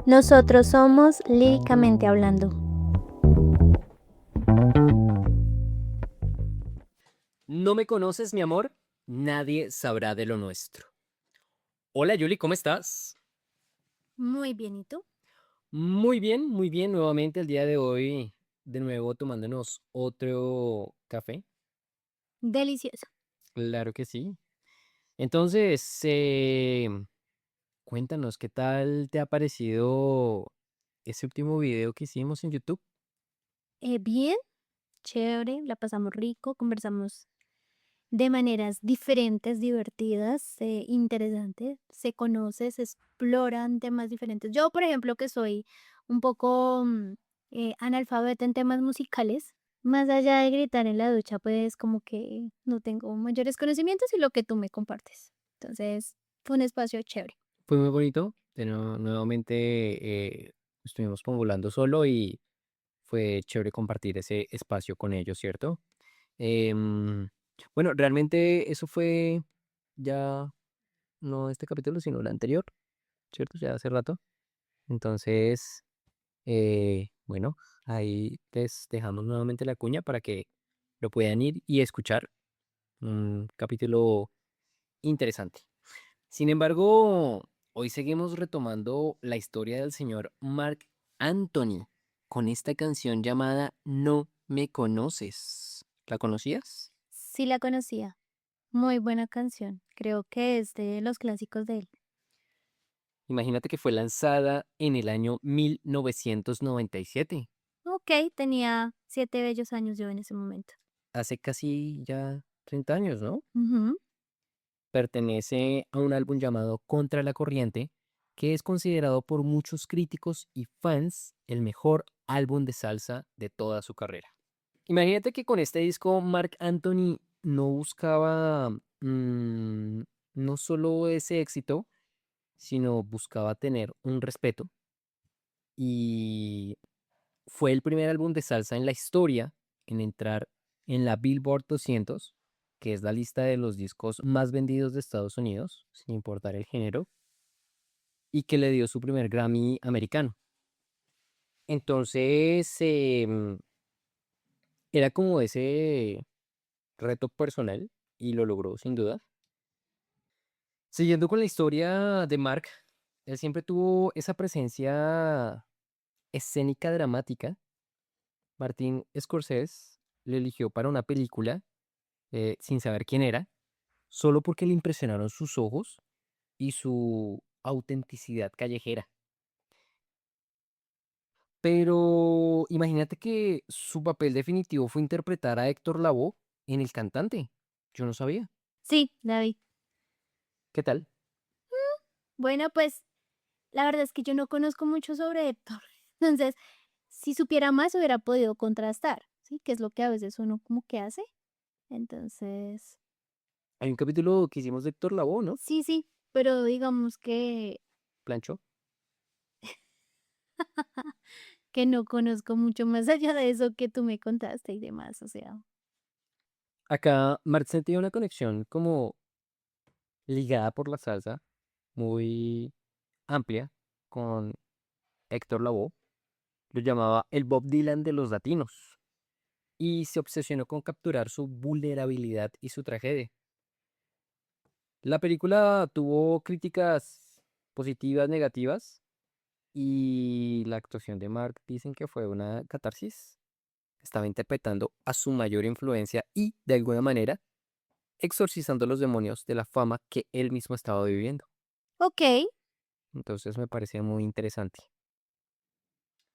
Nosotros somos Líricamente Hablando. No me conoces, mi amor, nadie sabrá de lo nuestro. Hola Yuli, ¿cómo estás? Muy bien, ¿y tú? Muy bien, nuevamente el día de hoy, de nuevo tomándonos otro café. Delicioso. Claro que sí. Entonces, cuéntanos, ¿qué tal te ha parecido ese último video que hicimos en YouTube? Bien, chévere, la pasamos rico, conversamos de maneras diferentes, divertidas, interesantes, se conoce, se exploran temas diferentes. Yo, por ejemplo, que soy un poco analfabeta en temas musicales, más allá de gritar en la ducha, pues como que no tengo mayores conocimientos y lo que tú me compartes. Entonces, fue un espacio chévere. Fue muy bonito. Nuevamente estuvimos volando solo y fue chévere compartir ese espacio con ellos, ¿cierto? Em, bueno, realmente eso fue ya no este capítulo, sino el anterior, ¿cierto? Ya hace rato. Entonces, bueno, ahí les dejamos nuevamente la cuña para que lo puedan ir y escuchar. Un capítulo interesante. Sin embargo, hoy seguimos retomando la historia del señor Mark Anthony con esta canción llamada No me conoces. ¿La conocías? Sí la conocía, muy buena canción, creo que es de los clásicos de él. Imagínate que fue lanzada en el año 1997, Ok, tenía 7 bellos años yo en ese momento. hace casi ya 30 años, ¿no? Ujú. Pertenece a un álbum llamado Contra la Corriente, que es considerado por muchos críticos y fans el mejor álbum de salsa de toda su carrera. Imagínate que con este disco Marc Anthony no buscaba no solo ese éxito, sino buscaba tener un respeto y fue el primer álbum de salsa en la historia en entrar en la Billboard 200, que es la lista de los discos más vendidos de Estados Unidos, sin importar el género, y que le dio su primer Grammy americano. Entonces, era como ese reto personal y lo logró sin duda. Siguiendo con la historia de Mark, él siempre tuvo esa presencia escénica dramática. Martin Scorsese le eligió para una película sin saber quién era, solo porque le impresionaron sus ojos y su autenticidad callejera. Pero imagínate que su papel definitivo fue interpretar a Héctor Lavoe en El Cantante. Yo no sabía. Sí, David. ¿Qué tal? Bueno, pues la verdad es que yo no conozco mucho sobre Héctor. Entonces, si supiera más, hubiera podido contrastar, ¿sí? Que es lo que a veces uno como que hace. Entonces, Hay un capítulo que hicimos de Héctor Lavoe, ¿no? sí, sí, pero digamos que, Plancho. que no conozco mucho más allá de eso que tú me contaste y demás, o sea. Acá Mark sentía una conexión como ligada por la salsa, muy amplia, con Héctor Lavoe. Lo llamaba el Bob Dylan de los latinos y se obsesionó con capturar su vulnerabilidad y su tragedia. La película tuvo críticas positivas, negativas, y la actuación de Mark dicen que fue una catarsis. Estaba interpretando a su mayor influencia y, de alguna manera, exorcizando los demonios de la fama que él mismo estaba viviendo. Ok, Entonces me parecía muy interesante.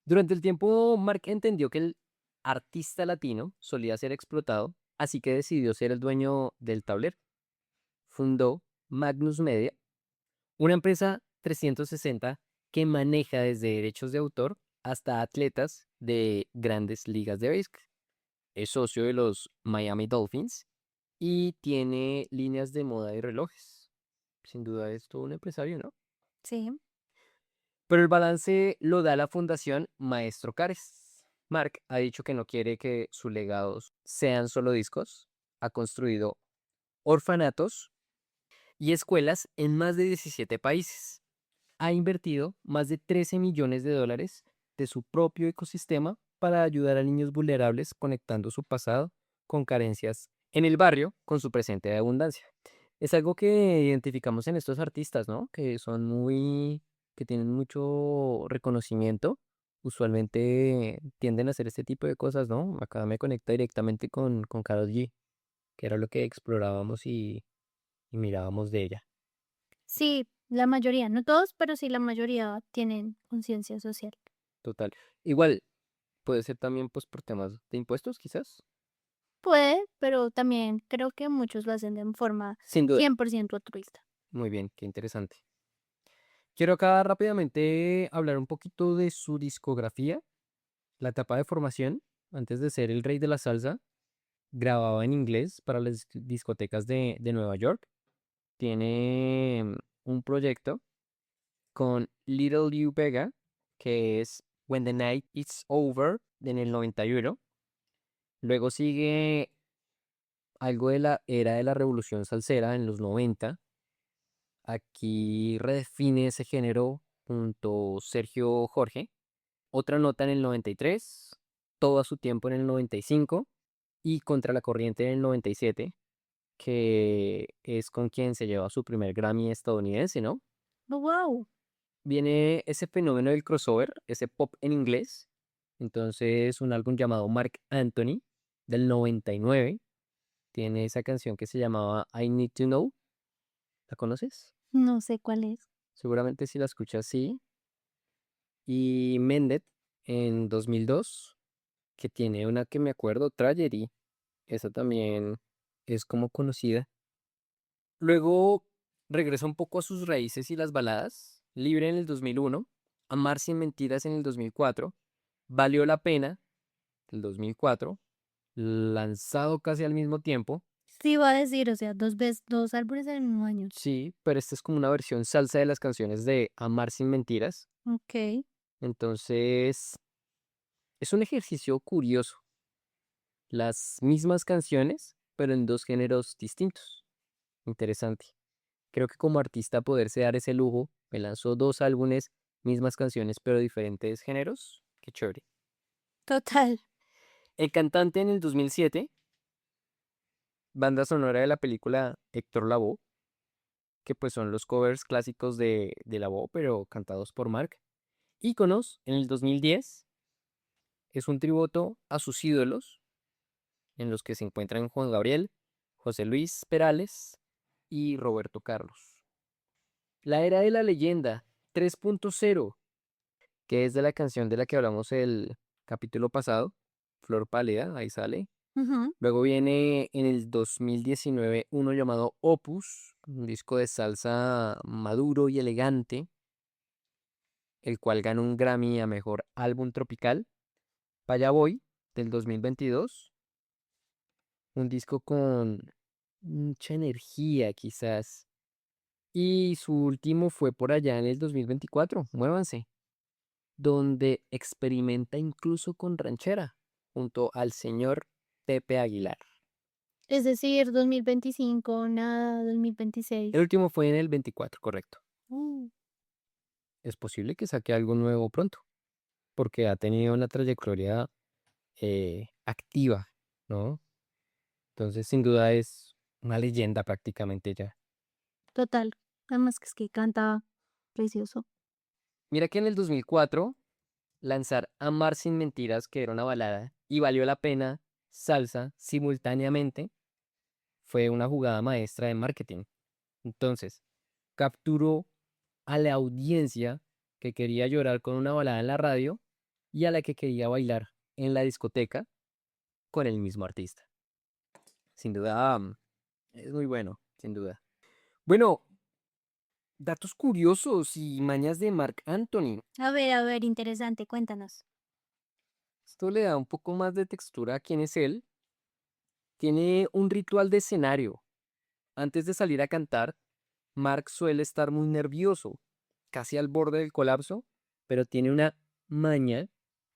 Durante el tiempo, Mark entendió que el artista latino solía ser explotado, así que decidió ser el dueño del tablero. Fundó Magnus Media, una empresa 360 que maneja desde derechos de autor hasta atletas de grandes ligas de béisbol. Es socio de los Miami Dolphins y tiene líneas de moda y relojes. Sin duda es todo un empresario, ¿no? sí. Pero el balance lo da la Fundación Maestro Cares. Mark ha dicho que no quiere que sus legados sean solo discos. Ha construido orfanatos y escuelas en más de 17 países. ha invertido más de 13 millones de dólares de su propio ecosistema para ayudar a niños vulnerables conectando su pasado con carencias en el barrio con su presente de abundancia. Es algo que identificamos en estos artistas, ¿no? Que tienen mucho reconocimiento. Usualmente tienden a hacer este tipo de cosas, ¿no? Acá me conecta directamente con Karol G, que era lo que explorábamos y mirábamos de ella. Sí, la mayoría, no todos, pero sí la mayoría tienen conciencia social. Total. Igual, puede ser también pues por temas de impuestos, quizás. Puede, pero también creo que muchos lo hacen de forma Sin duda. 100% altruista. Muy bien, qué interesante. Quiero acá rápidamente hablar un poquito de su discografía, la etapa de formación. Antes de ser el rey de la salsa, grababa en inglés para las discotecas de Nueva York. Tiene un proyecto con Little Liu Vega, que es When the Night Is Over, en el 91. Luego sigue algo de la era de la revolución salsera en los 90. Aquí redefine ese género junto Sergio Jorge. Otra nota en el 93, todo a su tiempo en el 95 y Contra la corriente en el 97, que es con quien se lleva su primer Grammy estadounidense, ¿no? Oh, wow. Viene ese fenómeno del crossover, ese pop en inglés. Entonces, un álbum llamado Mark Anthony del 99 tiene esa canción que se llamaba I Need to Know. ¿La conoces? No sé cuál es. Seguramente si la escuchas, sí. Y Mended en 2002, que tiene una que me acuerdo, Tragedy. Esa también es como conocida. Luego regresa un poco a sus raíces y las baladas. Libre en el 2001, Amar sin mentiras en el 2004, Valió la pena el 2004, lanzado casi al mismo tiempo. Sí, iba a decir, o sea, dos álbumes en el mismo año. Sí, pero esta es como una versión salsa de las canciones de Amar sin mentiras. Ok, Entonces, es un ejercicio curioso. Las mismas canciones, pero en dos géneros distintos. Interesante. Creo que como artista poderse dar ese lujo, me lanzó dos álbumes, mismas canciones, pero diferentes géneros. Qué chévere. total. El cantante en el 2007, banda sonora de la película Héctor Lavoe, que pues son los covers clásicos de Lavoe, pero cantados por Mark. Íconos en el 2010 es un tributo a sus ídolos, en los que se encuentran Juan Gabriel, José Luis Perales y Roberto Carlos. La era de la leyenda 3.0, que es de la canción de la que hablamos el capítulo pasado, Flor Pálida, ahí sale. Ujú. Luego viene en el 2019 uno llamado Opus, un disco de salsa maduro y elegante, el cual ganó un Grammy a Mejor Álbum Tropical. Pa' Allá Voy, del 2022, un disco con mucha energía quizás. Y su último fue por allá en el 2024, muévanse, donde experimenta incluso con ranchera, junto al señor Pepe Aguilar. Es decir, 2025, nada, El 2026. último fue en el 24, correcto. Mm, Es posible que saque algo nuevo pronto, porque ha tenido una trayectoria activa, ¿no? Entonces, sin duda es una leyenda prácticamente ya. total. Además que es que canta precioso. Mira que en el 2004 lanzar Amar sin mentiras, que era una balada, y Valió la pena, salsa, simultáneamente, fue una jugada maestra de marketing. Entonces, capturó a la audiencia que quería llorar con una balada en la radio y a la que quería bailar en la discoteca con el mismo artista. Sin duda, es muy bueno, sin duda. Bueno, datos curiosos y mañas de Marc Anthony. A ver, interesante, cuéntanos. Esto le da un poco más de textura a quién es él. Tiene un ritual de escenario. Antes de salir a cantar, Mark suele estar muy nervioso, casi al borde del colapso, pero tiene una maña,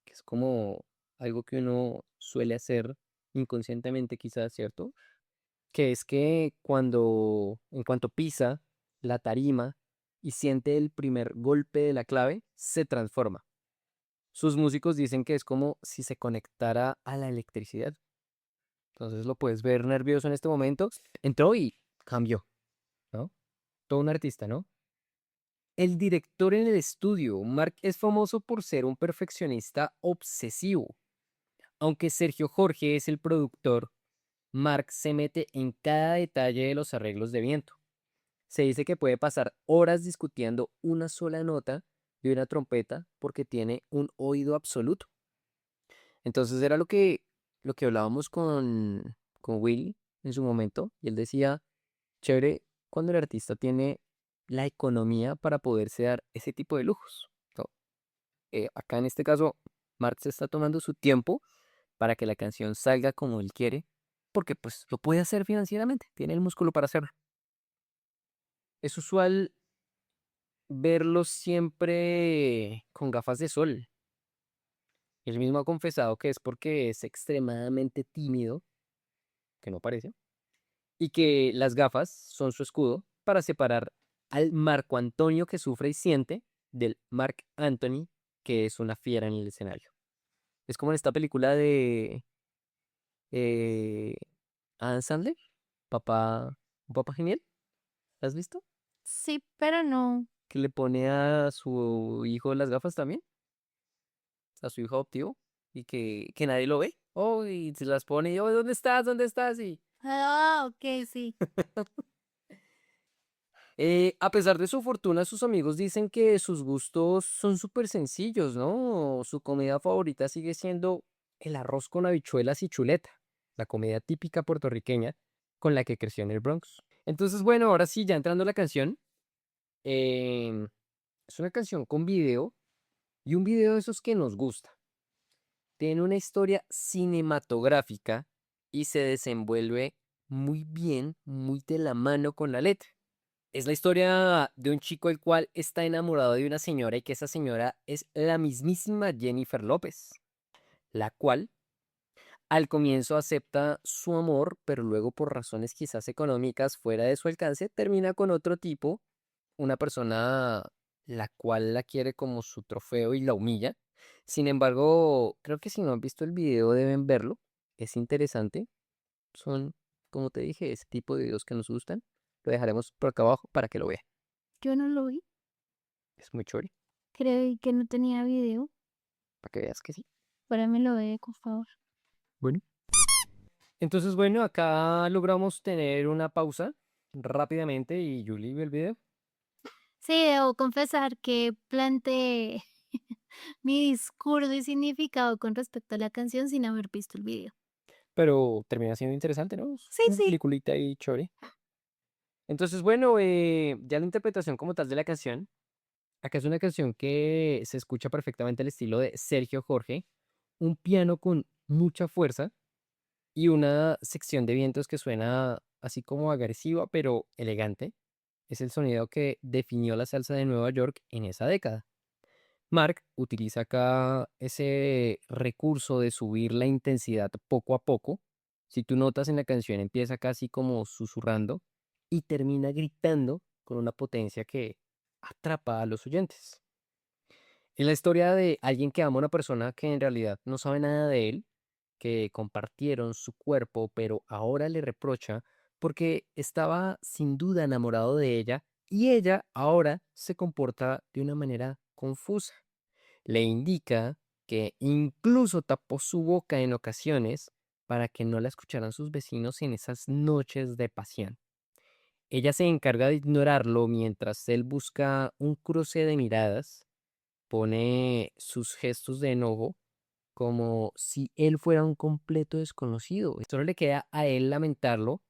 que es como algo que uno suele hacer inconscientemente quizás, ¿cierto? Que es que en cuanto pisa la tarima, y siente el primer golpe de la clave, se transforma. Sus músicos dicen que es como si se conectara a la electricidad. Entonces lo puedes ver nervioso en este momento. Entró y cambió, ¿no? Todo un artista, ¿no? El director en el estudio, Mark, es famoso por ser un perfeccionista obsesivo. Aunque Sergio Jorge es el productor, Mark se mete en cada detalle de los arreglos de viento. Se dice que puede pasar horas discutiendo una sola nota de una trompeta porque tiene un oído absoluto. Entonces era lo que hablábamos con Willy en su momento, y él decía, chévere cuando el artista tiene la economía para poderse dar ese tipo de lujos, ¿no? Acá en este caso, Mark se está tomando su tiempo para que la canción salga como él quiere, porque pues lo puede hacer financieramente, tiene el músculo para hacerlo. Es usual verlo siempre con gafas de sol. Él mismo ha confesado que es porque es extremadamente tímido, que no parece, y que las gafas son su escudo para separar al Marco Antonio que sufre y siente del Mark Anthony que es una fiera en el escenario. Es como en esta película de eh, Adam Sandler, papá, un papá genial, ¿la has visto? Sí, pero no. Que le pone a su hijo las gafas también, a su hijo adoptivo, y que nadie lo ve. Oh, y se las pone y, oh, ¿dónde estás? ¿Dónde estás? Y Ah, ok, sí. a pesar de su fortuna, sus amigos dicen que sus gustos son súper sencillos, ¿no? Su comida favorita sigue siendo el arroz con habichuelas y chuleta, la comida típica puertorriqueña con la que creció en el Bronx. Entonces, bueno, ahora sí, ya entrando a la canción, em, es una canción con video y un video de esos que nos gusta. Tiene una historia cinematográfica y se desenvuelve muy bien, muy de la mano con la letra. Es la historia de un chico el cual está enamorado de una señora y que esa señora es la mismísima Jennifer López, la cual al comienzo acepta su amor, pero luego por razones quizás económicas fuera de su alcance, termina con otro tipo, una persona la cual la quiere como su trofeo y la humilla. Sin embargo, creo que si no han visto el video deben verlo, es interesante, son, como te dije, ese tipo de videos que nos gustan. Lo dejaremos por acá abajo para que lo vean. Yo no lo vi. Es muy chévere. Creí que no tenía video. Para que veas que sí. Ahora me lo ve, por favor. Bueno. Entonces, bueno, acá logramos tener una pausa rápidamente y Julie ve el video. Sí, debo confesar que planteé mi discurso y significado con respecto a la canción sin haber visto el video. Pero termina siendo interesante, ¿no? Es Sí, una sí. peliculita ahí chévere. Entonces, bueno, ya la interpretación como tal de la canción. Acá es una canción que se escucha perfectamente al estilo de Sergio Jorge. Un piano con mucha fuerza y una sección de vientos que suena así como agresiva, pero elegante. Es el sonido que definió la salsa de Nueva York en esa década. Mark utiliza acá ese recurso de subir la intensidad poco a poco. Si tú notas en la canción empieza casi como susurrando y termina gritando con una potencia que atrapa a los oyentes. Es la historia de alguien que ama a una persona que en realidad no sabe nada de él, que compartieron su cuerpo, pero ahora le reprocha porque estaba sin duda enamorado de ella y ella ahora se comporta de una manera confusa. Le indica que incluso tapó su boca en ocasiones para que no la escucharan sus vecinos en esas noches de pasión. Ella se encarga de ignorarlo mientras él busca un cruce de miradas, pone sus gestos de enojo como si él fuera un completo desconocido. Solo le queda a él lamentarlo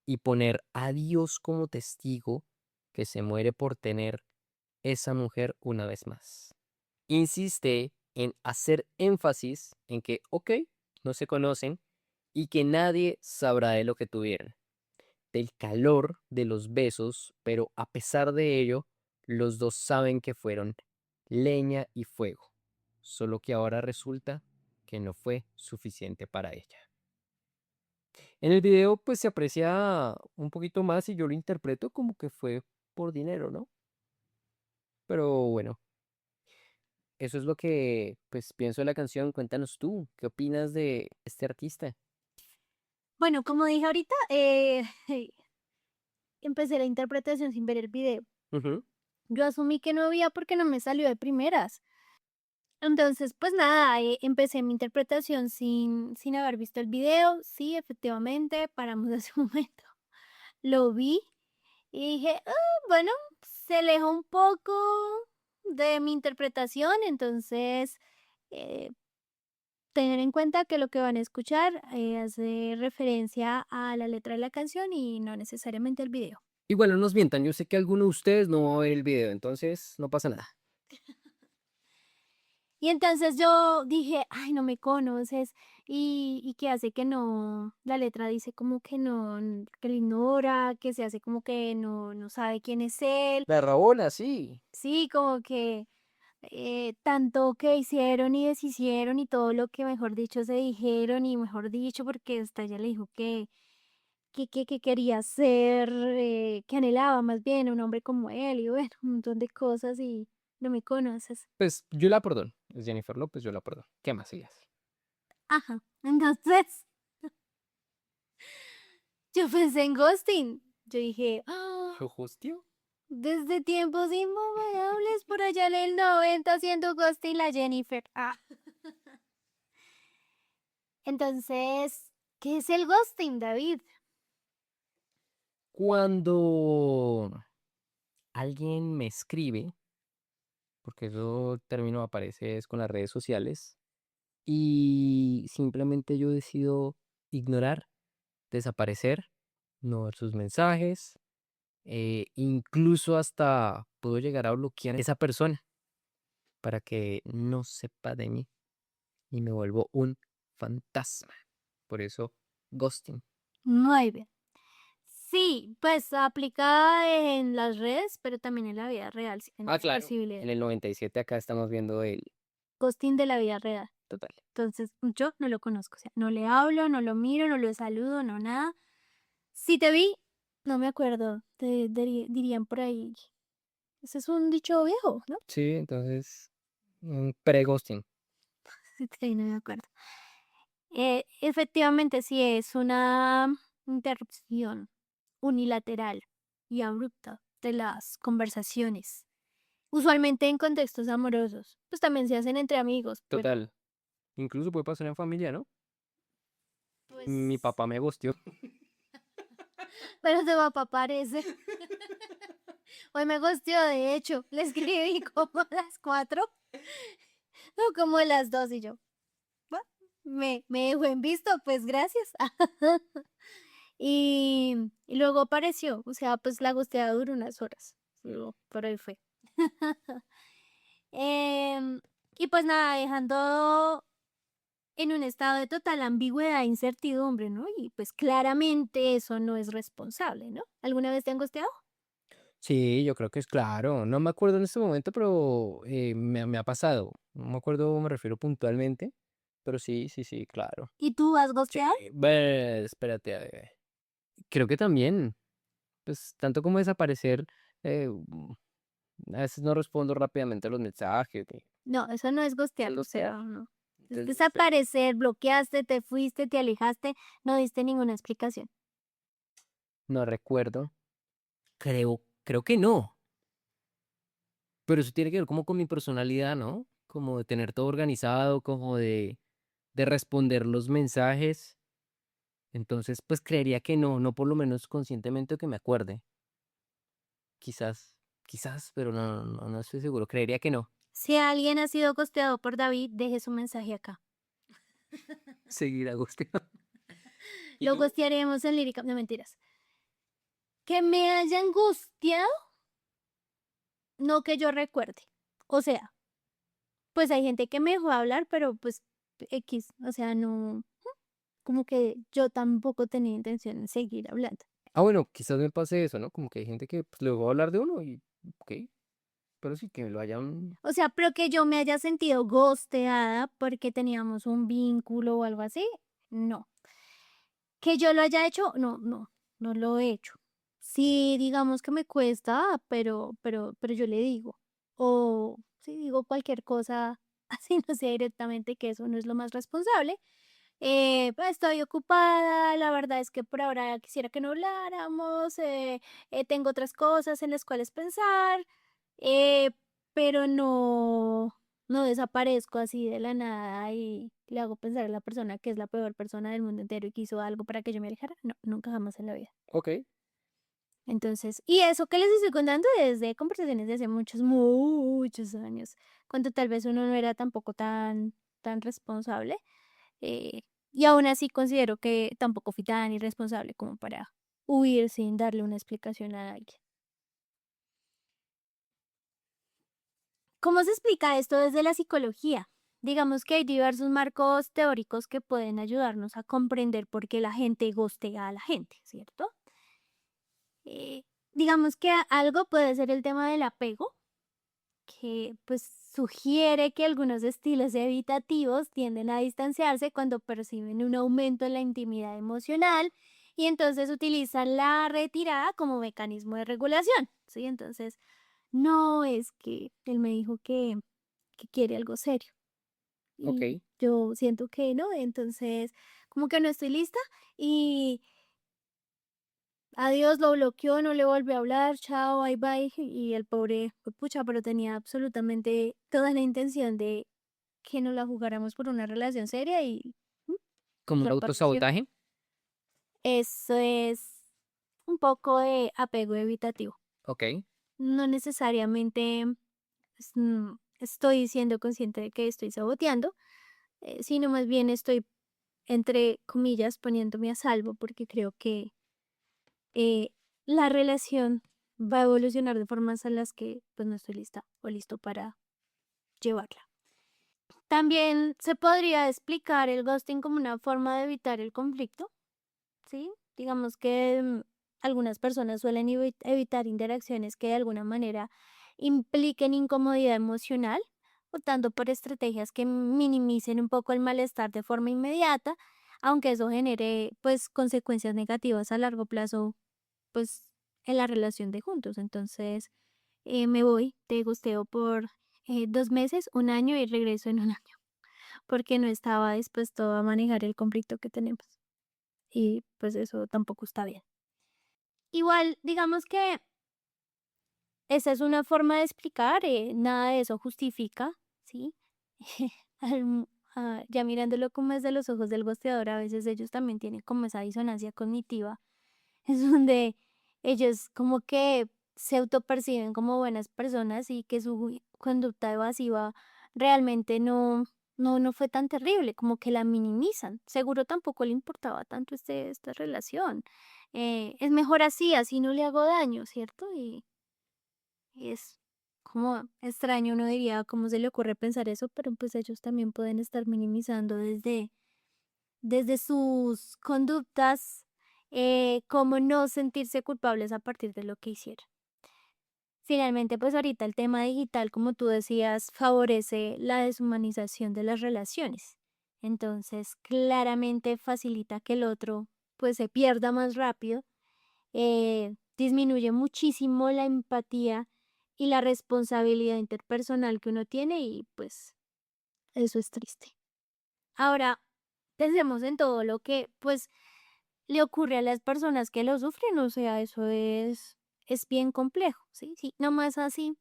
y poner a Dios como testigo que se muere por tener esa mujer una vez más. Insiste en hacer énfasis en que, ok, no se conocen y que nadie sabrá de lo que tuvieron, del calor de los besos, pero a pesar de ello, los dos saben que fueron leña y fuego, solo que ahora resulta que no fue suficiente para ella. En el video pues se aprecia un poquito más y yo lo interpreto como que fue por dinero, ¿no? pero bueno, eso es lo que pues pienso de la canción. Cuéntanos tú, ¿qué opinas de este artista? Bueno, como dije ahorita, empecé la interpretación sin ver el video. Ujú. Yo asumí que no había porque no me salió de primeras. Entonces, pues nada, empecé mi interpretación sin haber visto el video. Sí, efectivamente, paramos hace un momento. Lo vi y dije, "Ah, bueno, se alejó un poco de mi interpretación, entonces eh, tener en cuenta que lo que van a escuchar hace referencia a la letra de la canción y no necesariamente al video. Igual no nos mientan, yo sé que alguno de ustedes no va a ver el video, entonces no pasa nada. Y entonces yo dije, ay, no me conoces, y que hace que no, la letra dice como que no, que lo ignora, que se hace como que no sabe quién es él, La Rabona, sí. sí, como que tanto que hicieron y deshicieron y todo lo que mejor dicho se dijeron y mejor dicho, porque hasta ella le dijo que quería ser, que anhelaba más bien un hombre como él y bueno, un montón de cosas y no me conoces. Pues yo la perdono. Es Jennifer López, yo la perdono. ¿Qué más sigas? Ajá, entonces yo pensé en ghosting. Yo dije, "Ah, ¿Lo justio? desde tiempos inmemorables por allá en el 90 haciendo ghosting la Jennifer. Ah. Entonces, ¿qué es el ghosting, David? Cuando alguien me escribe, porque eso término aparece es con las redes sociales, y simplemente yo decido ignorar, desaparecer, no ver sus mensajes, incluso hasta puedo llegar a bloquear a esa persona para que no sepa de mí y me vuelvo un fantasma. Por eso, ghosting. Muy bien. Sí, pues aplica en las redes, pero también en la vida real, si Ah, tienes claro. posibilidad. En el 97 acá estamos viendo el Ghosting de la vida real. total. Entonces, yo no lo conozco, o sea, no le hablo, no lo miro, no lo saludo, no nada. Si te vi, no me acuerdo, dirían por ahí. Ese es un dicho viejo, ¿no? Sí, entonces, un pre-ghosting. Si te vi, no me acuerdo. Efectivamente, sí es una interrupción unilateral y abrupta de las conversaciones. Usualmente en contextos amorosos, pues también se hacen entre amigos, pero Total. Incluso puede pasar en familia, ¿no? Mi pues, papá me ghosteó. pero tu papá parece. Hoy me gustió, de hecho, le escribí como a las 4 o como a las 2 y yo, "Bueno, me dejó en visto, pues gracias." Y luego apareció, o sea, pues la gusteada duró unas horas, pero por ahí fue. Em, y pues nada, dejando en un estado de total ambigüedad e incertidumbre, ¿no? Y pues claramente eso no es responsable, ¿no? ¿Alguna vez te han gusteado? Sí, yo creo que es claro. No me acuerdo en este momento, pero me ha pasado. No me acuerdo, me refiero puntualmente, pero sí, sí, sí, claro. ¿Y tú has Sí, gusteado? espérate, a ver. Creo que también, pues tanto como desaparecer, a veces no respondo rápidamente a los mensajes. No, eso no es ¿Es gustear, o gustear? sea, no. Es Entonces, desaparecer, bloqueaste, te fuiste, te alejaste, no diste ninguna explicación. no recuerdo. Creo que no. Pero eso tiene que ver como con mi personalidad, ¿no? Como de tener todo organizado, como de responder los mensajes. Entonces, pues creería que no, no por lo menos conscientemente o que me acuerde. Quizás, quizás, pero no estoy seguro. Creería que no. Si alguien ha sido gusteado por David, deje su mensaje acá. Seguir a gusto. ¿Y Lo tú? gustearemos en lírica, no mentiras. Que me hayan gusteado, no que yo recuerde. O sea, pues hay gente que me dejó hablar, pero pues X, o sea, no, como que yo tampoco tenía intención de seguir hablando. Ah, bueno, quizás me pase eso, ¿no? Como que hay gente que pues, le va a hablar de uno y, ok, pero sí que lo hayan. O sea, pero que yo me haya sentido ghosteada porque teníamos un vínculo o algo así, no. Que yo lo haya hecho, no lo he hecho. Sí, digamos que me cuesta, pero yo le digo. o si digo cualquier cosa, así no sea directamente que eso no es lo más responsable. Pues estoy ocupada, la verdad es que por ahora quisiera que no habláramos, tengo otras cosas en las cuales pensar, eh, pero no desaparezco así de la nada y le hago pensar a la persona que es la peor persona del mundo entero y que hizo algo para que yo me alejara. No, nunca jamás en la vida. Ok, Entonces, y eso que les estoy contando es de conversaciones de hace muchos, muchos años, cuando tal vez uno no era tampoco tan responsable. eh, y aún así considero que tampoco fui tan irresponsable como para huir sin darle una explicación a alguien. ¿Cómo se explica esto desde la psicología? Digamos que hay diversos marcos teóricos que pueden ayudarnos a comprender por qué la gente gostea a la gente, ¿cierto? Eh, digamos que algo puede ser el tema del apego, que pues sugiere que algunos estilos evitativos tienden a distanciarse cuando perciben un aumento en la intimidad emocional y entonces utilizan la retirada como mecanismo de regulación, ¿sí? Entonces, no es que él me dijo que quiere algo serio ok. y yo siento que no, entonces como que no estoy lista y adiós, lo bloqueó, no le volvió a hablar, chao, bye bye. Y el pobre, pues, pucha, pero tenía absolutamente toda la intención de que nos la jugáramos por una relación seria y mm, ¿Como un desapareció. autosabotaje? Eso es un poco de apego evitativo. Ok, No necesariamente estoy siendo consciente de que estoy saboteando, sino más bien estoy, entre comillas, poniéndome a salvo porque creo que eh, la relación va a evolucionar de formas en las que pues no estoy lista o listo para llevarla. También se podría explicar el ghosting como una forma de evitar el conflicto, ¿sí? Digamos que algunas personas suelen evitar interacciones que de alguna manera impliquen incomodidad emocional, optando por estrategias que minimicen un poco el malestar de forma inmediata, aunque eso genere pues consecuencias negativas a largo plazo pues, en la relación de juntos. Entonces, me voy de gusteo por 2 meses, un año y regreso en un año, porque no estaba dispuesto a manejar el conflicto que tenemos. Y pues eso tampoco está bien. Igual, digamos que esa es una forma de explicar, nada de eso justifica, ¿sí? Al- ya mirándolo como desde los ojos del gosteador, a veces ellos también tienen como esa disonancia cognitiva es donde ellos como que se autoperciben como buenas personas y que su conducta evasiva realmente no fue tan terrible, como que la minimizan. Seguro tampoco le importaba tanto esta relación. Es mejor así, así no le hago daño, ¿cierto? Y es como extraño, uno diría, ¿cómo se le ocurre pensar eso? Pero pues ellos también pueden estar minimizando desde sus conductas, cómo no sentirse culpables a partir de lo que hicieron. Finalmente, pues ahorita el tema digital, como tú decías, favorece la deshumanización de las relaciones. Entonces, claramente facilita que el otro pues se pierda más rápido, disminuye muchísimo la empatía y la responsabilidad interpersonal que uno tiene y pues eso es triste. Ahora, pensemos en todo lo que pues le ocurre a las personas que lo sufren, o sea, eso es bien complejo, ¿sí? Sí, no más así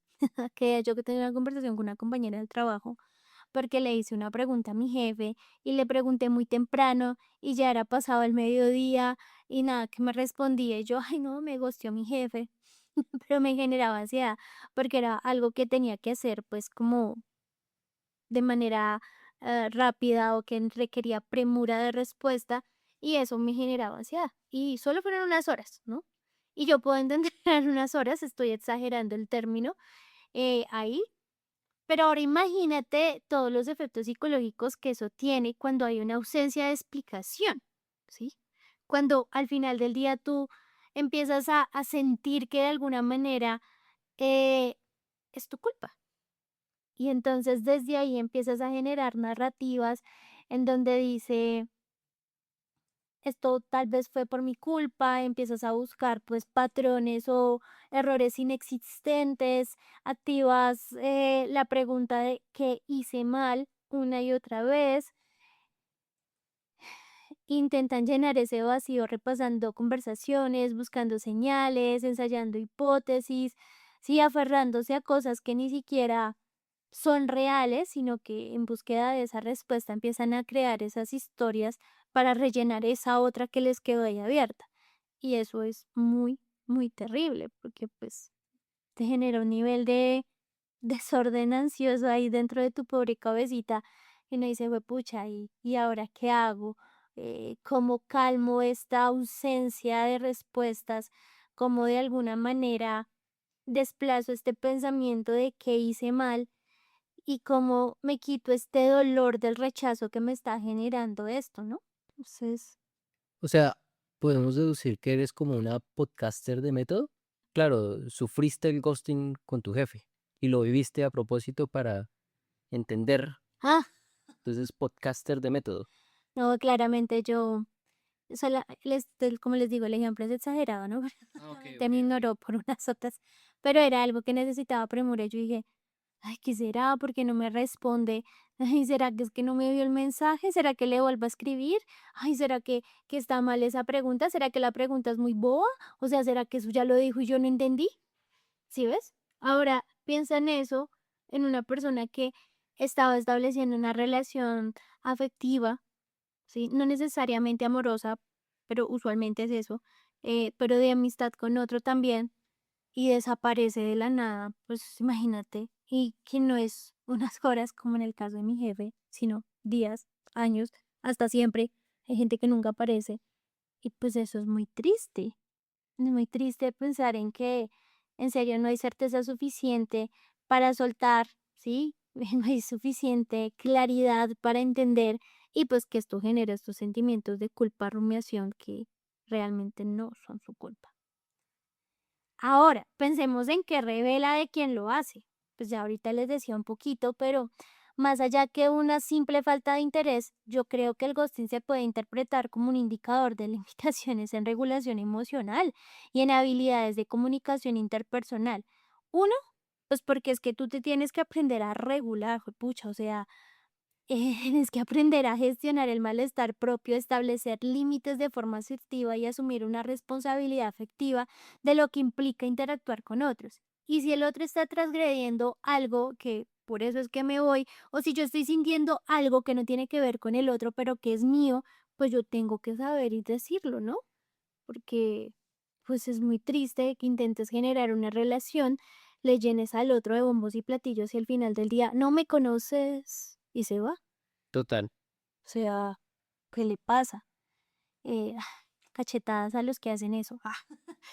que yo que tenía una conversación con una compañera del trabajo porque le hice una pregunta a mi jefe y le pregunté muy temprano y ya era pasado el mediodía y nada que me respondía y yo, ay no, me gosteó mi jefe, pero me generaba ansiedad porque era algo que tenía que hacer pues como de manera rápida o que requería premura de respuesta y eso me generaba ansiedad. Y solo fueron unas horas, ¿no? Y yo puedo entender en unas horas, estoy exagerando el término ahí, pero ahora imagínate todos los efectos psicológicos que eso tiene cuando hay una ausencia de explicación, ¿sí? Cuando al final del día tú empiezas a sentir que de alguna manera eh, es tu culpa. Y entonces desde ahí empiezas a generar narrativas en donde dice, esto tal vez fue por mi culpa, empiezas a buscar pues patrones o errores inexistentes, activas la pregunta de qué hice mal una y otra vez, intentan llenar ese vacío repasando conversaciones, buscando señales, ensayando hipótesis, sí, aferrándose a cosas que ni siquiera son reales, sino que en búsqueda de esa respuesta empiezan a crear esas historias para rellenar esa otra que les quedó ahí abierta. Y eso es muy, muy terrible, porque pues te genera un nivel de desorden ansioso ahí dentro de tu pobre cabecita, y uno dice, pucha, ¿y ahora qué hago? ¿Cómo calmo esta ausencia de respuestas? ¿Cómo de alguna manera desplazo este pensamiento de qué hice mal? ¿Y cómo me quito este dolor del rechazo que me está generando esto, no? Entonces, O sea, podemos deducir que eres como una podcaster de método. Claro, sufriste el ghosting con tu jefe y lo viviste a propósito para entender. ah, Entonces, podcaster de método. no, claramente yo, como les digo, el ejemplo es exagerado, ¿no? Ah, ok, Solamente ok, me ok. ignoró por unas otras, pero era algo que necesitaba premura. Yo dije, ay, ¿qué será? ¿Por qué no me responde? Ay, ¿será que es que no me vio el mensaje? ¿Será que le vuelvo a escribir? Ay, ¿será que está mal esa pregunta? ¿Será que la pregunta es muy boba? O sea, ¿será que eso ya lo dijo y yo no entendí? ¿Sí ves? Ahora piensa en eso, en una persona que estaba estableciendo una relación afectiva, ¿sí? No necesariamente amorosa, pero usualmente es eso, pero de amistad con otro también, y desaparece de la nada, pues imagínate, y que no es unas horas como en el caso de mi jefe, sino días, años, hasta siempre. Hay gente que nunca aparece, y pues eso es muy triste. Es muy triste pensar en que en serio no hay certeza suficiente para soltar, ¿sí? No hay suficiente claridad para entender y pues que esto genera estos sentimientos de culpa, rumiación que realmente no son su culpa. Ahora, pensemos en qué revela de quién lo hace. Pues ya ahorita les decía un poquito, pero más allá que una simple falta de interés, yo creo que el ghosting se puede interpretar como un indicador de limitaciones en regulación emocional y en habilidades de comunicación interpersonal. Uno, pues porque es que tú te tienes que aprender a regular, pucha, o sea, tienes que aprender a gestionar el malestar propio, establecer límites de forma asertiva y asumir una responsabilidad afectiva de lo que implica interactuar con otros. Y si el otro está transgrediendo algo que por eso es que me voy, o si yo estoy sintiendo algo que no tiene que ver con el otro, pero que es mío, pues yo tengo que saber y decirlo, ¿no? Porque pues es muy triste que intentes generar una relación, le llenes al otro de bombos y platillos y al final del día no me conoces y se va. Total. O sea, ¿qué le pasa? Eh, ah, cachetadas a los que hacen eso.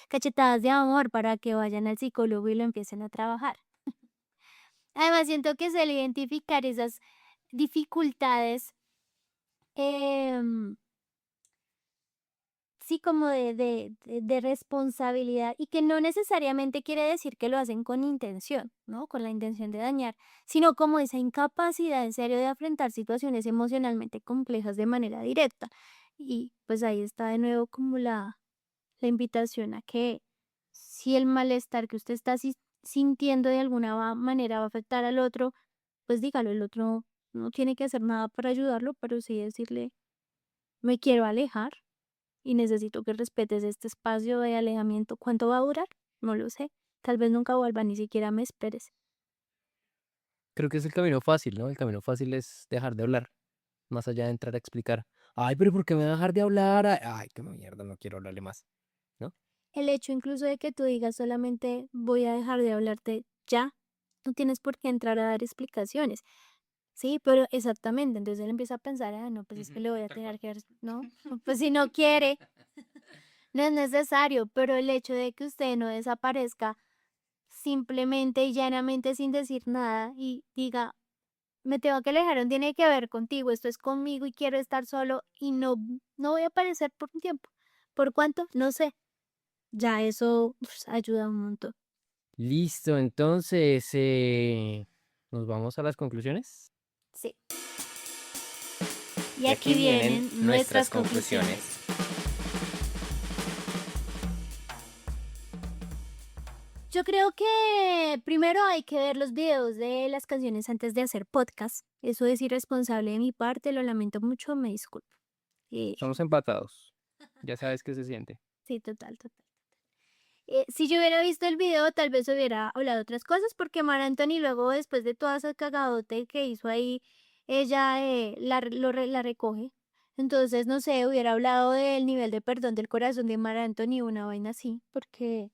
Cachetadas de amor para que vayan al psicólogo y lo empiecen a trabajar. Además, siento que es el identificar esas dificultades, em, sí, como de responsabilidad y que no necesariamente quiere decir que lo hacen con intención, ¿no? Con la intención de dañar, sino como esa incapacidad en serio de afrontar situaciones emocionalmente complejas de manera directa. Y pues ahí está de nuevo como la invitación a que si el malestar que usted está sintiendo de alguna manera va a afectar al otro, pues dígalo, el otro no tiene que hacer nada para ayudarlo, pero sí decirle, me quiero alejar y necesito que respetes este espacio de alejamiento. ¿Cuánto va a durar? No lo sé. Tal vez nunca vuelva, ni siquiera me esperes. Creo que es el camino fácil, ¿no? El camino fácil es dejar de hablar, más allá de entrar a explicar. Ay, pero ¿por qué me va a dejar de hablar? Ay, qué mierda, no quiero hablarle más, ¿no? El hecho incluso de que tú digas solamente voy a dejar de hablarte ya, no tienes por qué entrar a dar explicaciones. Sí, pero exactamente. Entonces él empieza a pensar, no, pues es que Ujú, le voy a tal tener cual. que dar, no, pues si no quiere, no es necesario, pero el hecho de que usted no desaparezca simplemente y llanamente sin decir nada y diga, me tengo que alejar, no tiene que ver contigo, esto es conmigo y quiero estar solo y no voy a aparecer por un tiempo. ¿Por cuánto? No sé. Ya eso ayuda un montón. Listo, entonces, ¿nos vamos a las conclusiones? Sí. Y Y aquí aquí vienen vienen nuestras nuestras conclusiones. conclusiones. Yo creo que primero hay que ver los videos de las canciones antes de hacer podcast. Eso es irresponsable de mi parte, lo lamento mucho, me disculpo. Eh, Somos empatados. Ya sabes qué se siente. sí, total, total. Si yo hubiera visto el video, tal vez hubiera hablado otras cosas, porque Mar Anthony luego, después de toda esa cagadote que hizo ahí, ella la recoge. Entonces, no sé, hubiera hablado del nivel de perdón del corazón de Mar Anthony, una vaina así, porque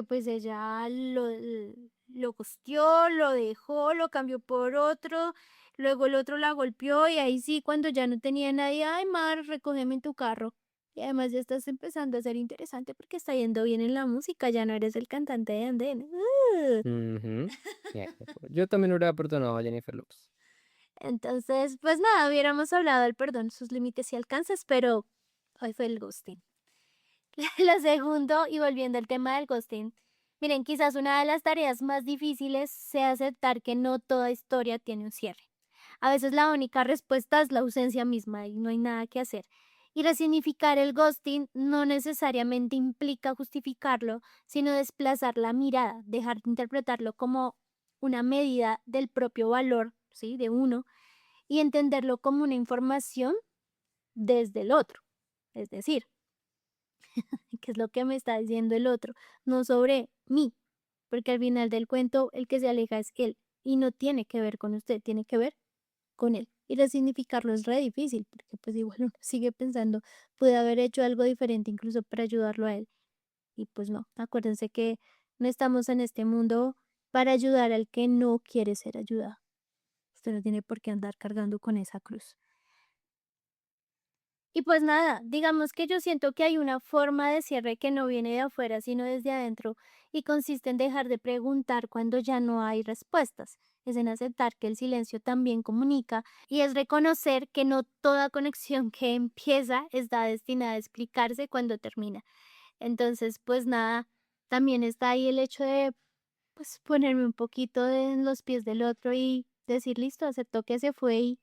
pues ella lo gosteó, lo dejó, lo cambió por otro, luego el otro la golpeó y ahí sí, cuando ya no tenía nadie, ay, Mar, recógeme en tu carro. Y además ya estás empezando a ser interesante porque está yendo bien en la música, ya no eres el cantante de Andén. Ujú. Bien, de acuerdo. Yo también hubiera perdonado a Jennifer López. Entonces, pues nada, hubiéramos hablado del perdón, sus límites y alcances, pero hoy fue el ghosting. Lo segundo, y volviendo al tema del ghosting, miren, quizás una de las tareas más difíciles sea aceptar que no toda historia tiene un cierre. A veces la única respuesta es la ausencia misma y no hay nada que hacer. Y resignificar el ghosting no necesariamente implica justificarlo, sino desplazar la mirada, dejar de interpretarlo como una medida del propio valor, ¿sí? De uno, y entenderlo como una información desde el otro. Es decir, qué es lo que me está diciendo el otro, no sobre mí, porque al final del cuento el que se aleja es él y no tiene que ver con usted, tiene que ver con él. Y resignificarlo es re difícil, porque pues igual uno sigue pensando, puede haber hecho algo diferente incluso para ayudarlo a él. Y pues no, acuérdense que no estamos en este mundo para ayudar al que no quiere ser ayudado. Usted no tiene por qué andar cargando con esa cruz. Y pues nada, digamos que yo siento que hay una forma de cierre que no viene de afuera, sino desde adentro, y consiste en dejar de preguntar cuando ya no hay respuestas. Es en aceptar que el silencio también comunica y es reconocer que no toda conexión que empieza está destinada a explicarse cuando termina. Entonces, pues nada, también está ahí el hecho de pues ponerme un poquito en los pies del otro y decir, listo, aceptó que se fue y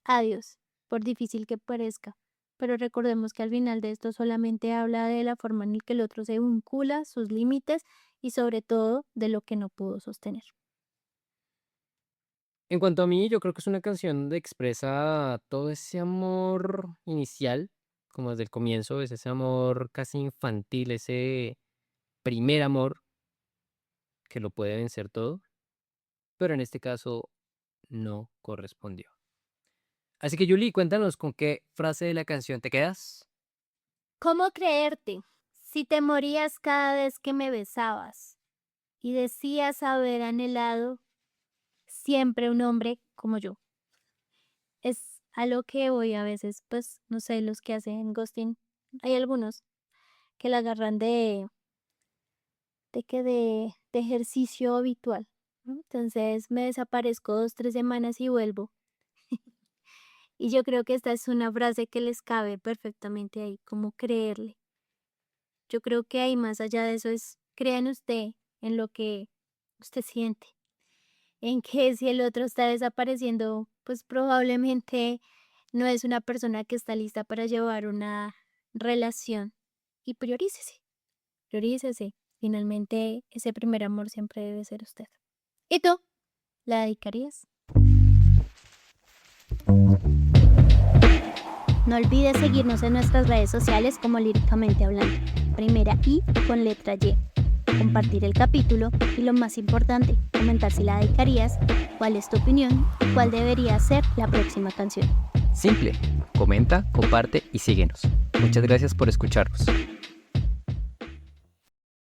adiós, por difícil que parezca. Pero recordemos que al final de esto solamente habla de la forma en la que el otro se vincula, sus límites y sobre todo de lo que no pudo sostener. En cuanto a mí, yo creo que es una canción donde expresa todo ese amor inicial, como desde el comienzo, es ese amor casi infantil, ese primer amor que lo puede vencer todo, pero en este caso no correspondió. Así que Julie, cuéntanos con qué frase de la canción te quedas. ¿Cómo creerte si te morías cada vez que me besabas y decías haber anhelado siempre un hombre como yo? Es a lo que voy a veces, pues, no sé, los que hacen ghosting, hay algunos que la agarran de ejercicio habitual, ¿no? Entonces me desaparezco 2, 3 semanas y vuelvo. Y yo creo que esta es una frase que les cabe perfectamente ahí, como creerle. Yo creo que ahí más allá de eso es, crea en usted, en lo que usted siente, en que si el otro está desapareciendo, pues probablemente no es una persona que está lista para llevar una relación. Y priorícese, priorícese. Finalmente, ese primer amor siempre debe ser usted. ¿Y tú? ¿La dedicarías? No olvides seguirnos en nuestras redes sociales como Líricamente Hablando. Primera I con letra Y. Compartir el capítulo y lo más importante, comentar si la dedicarías, cuál es tu opinión y cuál debería ser la próxima canción. Simple, comenta, comparte y síguenos. Muchas gracias por escucharnos.